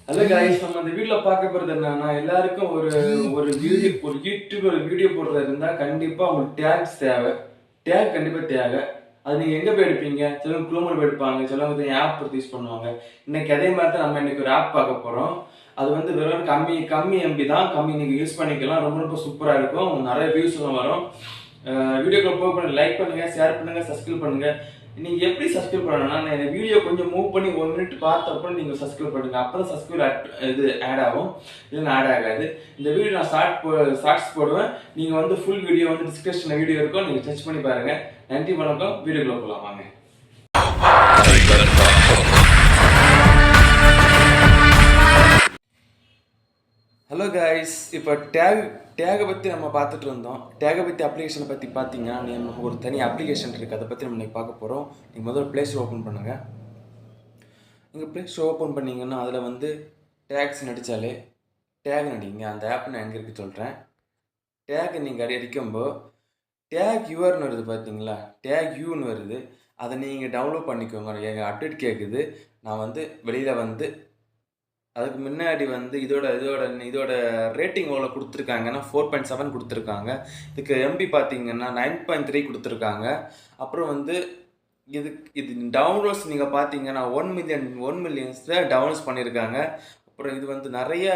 Hello guys, நம்ம இந்த வீடியோல பார்க்க போறது என்னன்னா, எல்லாருக்கும் ஒரு ஒரு வீடியோ, ஒரு யூடியூப் ஒரு வீடியோ போடுறது இருந்தா கண்டிப்பா உங்களுக்கு டேக்ஸ் தேவை. டேக் கண்டிப்பா தேவை. அது நீங்க எங்க போய் எடுப்பீங்க? சிலவங்க குரோம்ல போய் எடுப்பாங்க, சிலவங்க ஆப் எடுத்து யூஸ் பண்ணுவாங்க. இன்னைக்கு அதே மாதிரி தான் நம்ம இன்னைக்கு ஒரு ஆப் பார்க்க போறோம். அது வந்து வெறும் கம்மி கம்மி எம்பி தான், கம்மி நீங்க யூஸ் பண்ணிக்கலாம். ரொம்ப ரொம்ப சூப்பரா இருக்கும், நிறைய வியூஸ் வரும். வீடியோக்குள்ள போக லைக் பண்ணுங்க, ஷேர் பண்ணுங்க, சப்ஸ்கிரைப் பண்ணுங்க. நீங்க எப்படி சப்ஸ்கிரைப் பண்ணணும்னா, இந்த வீடியோ கொஞ்சம் மூவ் பண்ணி 1 மினிட் பார்த்தப்ப நீங்க சப்ஸ்கிரைப் பண்ணுங்க. அப்பதான் சப்ஸ்கிரைப் இது ஆட் ஆகும், இல்லைன்னா ஆட் ஆகாது. இந்த வீடியோ நான் ஷார்ட்ஸ் போடுவேன். நீங்க வந்து ஃபுல் வீடியோ வந்து டிஸ்கிரிப்ஷன்ல வீடியோ இருக்கும், நீங்க சர்ச் பண்ணி பாருங்க. நன்றி, வணக்கம். வீடியோக்குள்ள போலாம் வாங்க. ஹலோ கைஸ், இப்போ டேகை பற்றி நம்ம பார்த்துட்டு இருந்தோம். டேகை பற்றி அப்ளிகேஷனை பற்றி பார்த்தீங்கன்னா, நமக்கு ஒரு தனி அப்ளிகேஷன் இருக்குது, அதை பற்றி நம்ம இன்னைக்கு பார்க்க போகிறோம். நீங்கள் முதல்ல ப்ளே ஸ்டோர் ஓப்பன் பண்ணுங்கள். நீங்கள் ப்ளே ஸ்டோர் ஓப்பன் பண்ணிங்கன்னா அதில் வந்து டேக்ஸ் நடித்தாலே டேக் நடிங்க. அந்த ஆப் நான் எங்கே இருக்குது சொல்கிறேன். டேக் நீங்கள் அடிக்கும்போது டேக் யூஆர்னு வருது பார்த்தீங்களா, டேக் யூன்னு வருது. அதை நீங்கள் டவுன்லோட் பண்ணிக்கோங்க. எங்கள் அப்டேட் கேட்குது. நான் வந்து வெளியில் வந்து அதுக்கு முன்னாடி வந்து இதோட இதோட இதோட ரேட்டிங் எவ்வளோ கொடுத்துருக்காங்கன்னா 4.7 கொடுத்துருக்காங்க. இதுக்கு எம்பி பார்த்தீங்கன்னா 9.3 கொடுத்துருக்காங்க. அப்புறம் வந்து இது டவுன்லோட்ஸ் நீங்கள் பார்த்தீங்கன்னா 1 மில்லியன்ஸில் டவுன்லோட்ஸ் பண்ணியிருக்காங்க. அப்புறம் இது வந்து நிறைய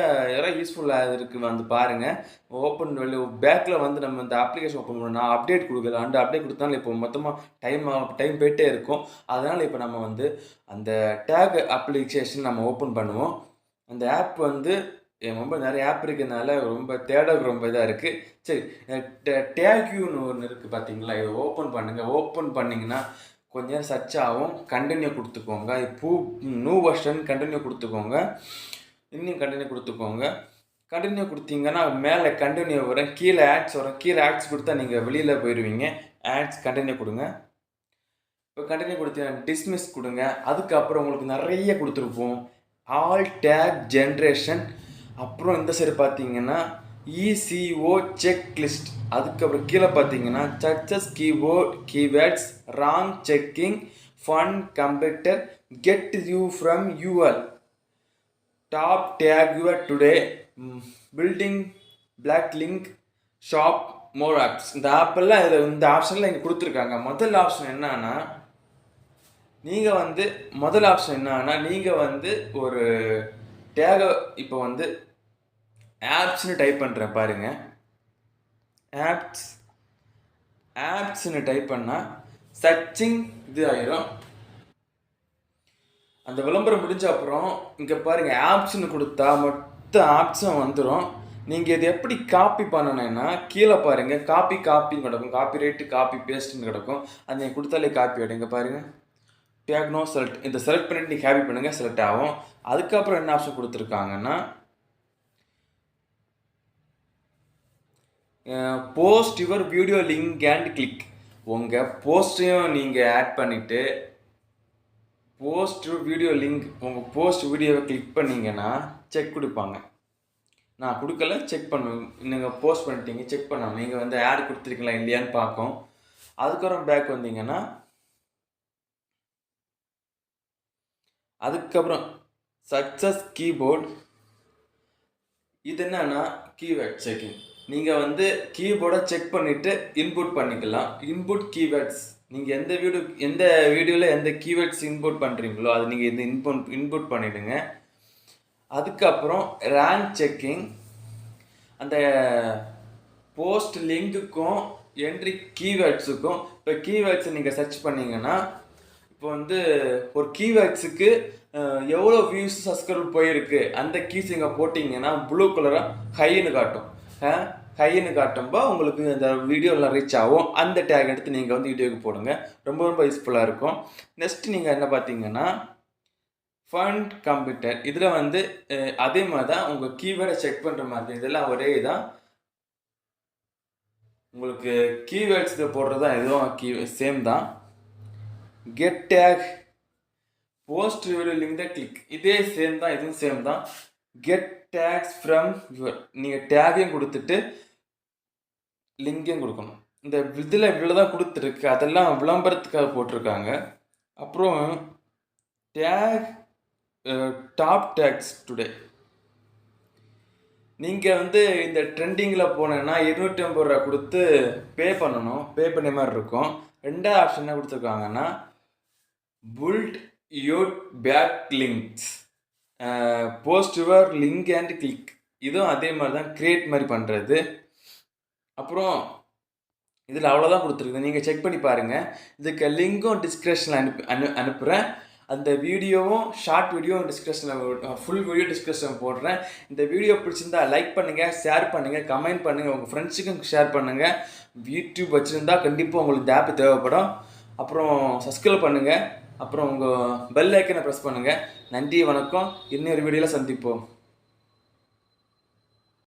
யூஸ்ஃபுல்லாக இருக்குது, வந்து பாருங்கள். ஓப்பன் பேக்கில் வந்து நம்ம இந்த அப்ளிகேஷன் ஓப்பன் பண்ணால் அப்டேட் கொடுக்கல. அந்த அப்டேட் கொடுத்தாலும் இப்போ மொத்தமாக டைம் போயிட்டே இருக்கும். அதனால் இப்போ நம்ம வந்து அந்த டேக் அப்ளிகேஷன் நம்ம ஓப்பன் பண்ணுவோம். அந்த ஆப் வந்து என் ரொம்ப நிறைய ஆப் இருக்கிறதுனால ரொம்ப தேடக்கு ரொம்ப இதாக இருக்குது. சரி, டேக்யூன்னு ஒன்று இருக்குது பார்த்தீங்களா, இதை ஓப்பன் பண்ணுங்கள். ஓப்பன் பண்ணிங்கன்னா கொஞ்ச நேரம் சர்ச் ஆகும். கண்டினியூ கொடுத்துக்கோங்க. நியூ வெர்ஷன் கண்டினியூ கொடுத்துக்கோங்க. இன்னும் கண்டினியூ கொடுத்துக்கோங்க. கண்டினியூ கொடுத்தீங்கன்னா மேலே கண்டினியூ வரும், கீழே ஆட்ஸ் வரும். கீழே ஆட்ஸ் கொடுத்தா நீங்கள் வெளியில் போயிடுவீங்க. ஆட்ஸ் கண்டினியூ கொடுங்க. இப்போ கண்டினியூ கொடுத்தீங்கன்னா டிஸ்மிஸ் கொடுங்க. அதுக்கப்புறம் உங்களுக்கு நிறைய கொடுத்துருப்போம். All take generation. அப்புறம் இந்த சைடு பார்த்தீங்கன்னா இசிஓ செக் லிஸ்ட். அதுக்கப்புறம் கீழே பார்த்தீங்கன்னா success keyboard keywords wrong checking fun computer get you from UL top tag your today building block link shop more apps. இந்த ஆப்பெல்லாம் இந்த ஆப்ஷனில் இங்கே கொடுத்துருக்காங்க. முதல் ஆப்ஷன் என்னன்னா, நீங்கள் வந்து முதல் ஆப்ஷன் என்னன்னா, நீங்கள் வந்து ஒரு டேக இப்போ வந்து ஆப்ஸ்னு டைப் பண்ணுறேன் பாருங்கள். ஆப்ஸ்னு டைப் பண்ணால் சர்ச்சிங் இது ஆயிரும். அந்த விளம்பரம் முடிஞ்ச அப்புறம் இங்கே பாருங்கள், ஆப்ஸ்னு கொடுத்தா மொத்த ஆப்ஸும் வந்துடும். நீங்கள் இது எப்படி காப்பி பண்ணணும்னா கீழே பாருங்கள், காப்பின்னு கிடக்கும். காப்பி ரைட்டு காப்பி பேஸ்ட்டுன்னு கிடக்கும். அது நீங்கள் கொடுத்தாலே காப்பி ஆகிடும். இங்கே பாருங்கள், டேக் நோ செலக்ட். இந்த செலக்ட் பண்ணிட்டு நீங்கள் ஹேப்பி பண்ணுங்கள், செலக்ட் ஆகும். அதுக்கப்புறம் என்ன ஆப்ஷன் கொடுத்துருக்காங்கன்னா, post your video link and click. உங்கள் போஸ்ட்டையும் நீங்கள் ஆட் பண்ணிவிட்டு போஸ்ட் வீடியோ லிங்க், உங்கள் போஸ்ட் வீடியோவை கிளிக் பண்ணிங்கன்னா செக் கொடுப்பாங்க. நான் கொடுக்கல, செக் பண்ணுவேன். நீங்கள் போஸ்ட் பண்ணிட்டீங்க, செக் பண்ணணும். நீங்கள் வந்து ஆட் கொடுத்துருக்கீங்களா இல்லையான்னு பார்க்கும். அதுக்கப்புறம் பேக் வந்தீங்கன்னா அதுக்கப்புறம் சக்ஸஸ் கீபோர்ட். இது என்னன்னா கீவேர்ட் செக்கிங். நீங்கள் வந்து கீபோர்டை செக் பண்ணிவிட்டு இன்புட் பண்ணிக்கலாம். இன்புட் கீவேர்ட்ஸ், நீங்கள் எந்த வீடியோவில் எந்த கீவேர்ட்ஸ் இன்புட் பண்ணுறீங்களோ அது நீங்கள் இந்த இன்புட் பண்ணிவிடுங்க. அதுக்கப்புறம் ரேங்க் செக்கிங். அந்த போஸ்ட் லிங்க்குக்கும் என்ட்ரி கீவேர்ட்ஸுக்கும் இப்போ கீவேர்ட்ஸை நீங்கள் சர்ச் பண்ணிங்கன்னா, இப்போ வந்து ஒரு கீவேர்ட்ஸுக்கு எவ்வளோ வியூஸ் சப்ஸ்கிரைப் போயிருக்கு அந்த கீஸ் இங்கே போட்டிங்கன்னா ப்ளூ கலராக ஹைன்னு காட்டும். ஹைன்னு காட்டும்போ உங்களுக்கு இந்த வீடியோவில் ரீச் ஆகும். அந்த டேக் எடுத்து நீங்கள் வந்து வீடியோக்கு போடுங்க. ரொம்ப ரொம்ப யூஸ்ஃபுல்லாக இருக்கும். நெக்ஸ்ட் நீங்கள் என்ன பார்த்தீங்கன்னா ஃபன் கம்ப்யூட்டர். இதில் வந்து அதே மாதிரி தான் உங்கள் கீவேர்டை செக் பண்ணுற மாதிரி இதெல்லாம் ஒரே தான். உங்களுக்கு கீவேர்ட்ஸ் இதை போடுறது தான், எதுவும் சேம் தான். Get tag post video link தான் கிளிக். இதே சேம் தான், இதுவும் சேம் தான். Get tags from your. நீங்கள் டேகையும் கொடுத்துட்டு லிங்கையும் கொடுக்கணும். இந்த இதில் இவ்வளோ தான் கொடுத்துருக்கு, அதெல்லாம் விளம்பரத்துக்காக போட்டிருக்காங்க. அப்புறம் டேக் டாப் டேக்ஸ் டுடே. நீங்கள் வந்து இந்த ட்ரெண்டிங்கில் போனேன்னா 250 ரூபா கொடுத்து பே பண்ணணும், பே பண்ண மாதிரி இருக்கும். ரெண்டாவது ஆப்ஷன் என்ன கொடுத்துருக்காங்கன்னா build your backlinks, post your link and click. இதுவும் அதே மாதிரி தான், கிரியேட் மாதிரி பண்ணுறது. அப்புறம் இதில் அவ்வளோதான் கொடுத்துருக்குது, நீங்கள் செக் பண்ணி பாருங்கள். இதுக்கு லிங்க்கும் டிஸ்கிரிப்ஷனில் அனுப்புகிறேன். அந்த வீடியோவும் ஷார்ட் வீடியோவும் டிஸ்கிரிப்ஷனில், ஃபுல் வீடியோ டிஸ்கிரிப்ஷன் போடுறேன். இந்த வீடியோ பிடிச்சிருந்தா லைக் பண்ணுங்கள், ஷேர் பண்ணுங்கள், கமெண்ட் பண்ணுங்கள், உங்கள் ஃப்ரெண்ட்ஸுக்கும் ஷேர் பண்ணுங்கள். யூடியூப் வச்சுருந்தா கண்டிப்பாக உங்களுக்கு இந்த ஆப் தேவைப்படும். அப்புறம் சப்ஸ்கிரைப் பண்ணுங்கள், அப்புறம் உங்கள் பெல் ஐக்கனை ப்ரெஸ் பண்ணுங்கள். நன்றி, வணக்கம். இன்னொரு வீடியோவில் சந்திப்போம்.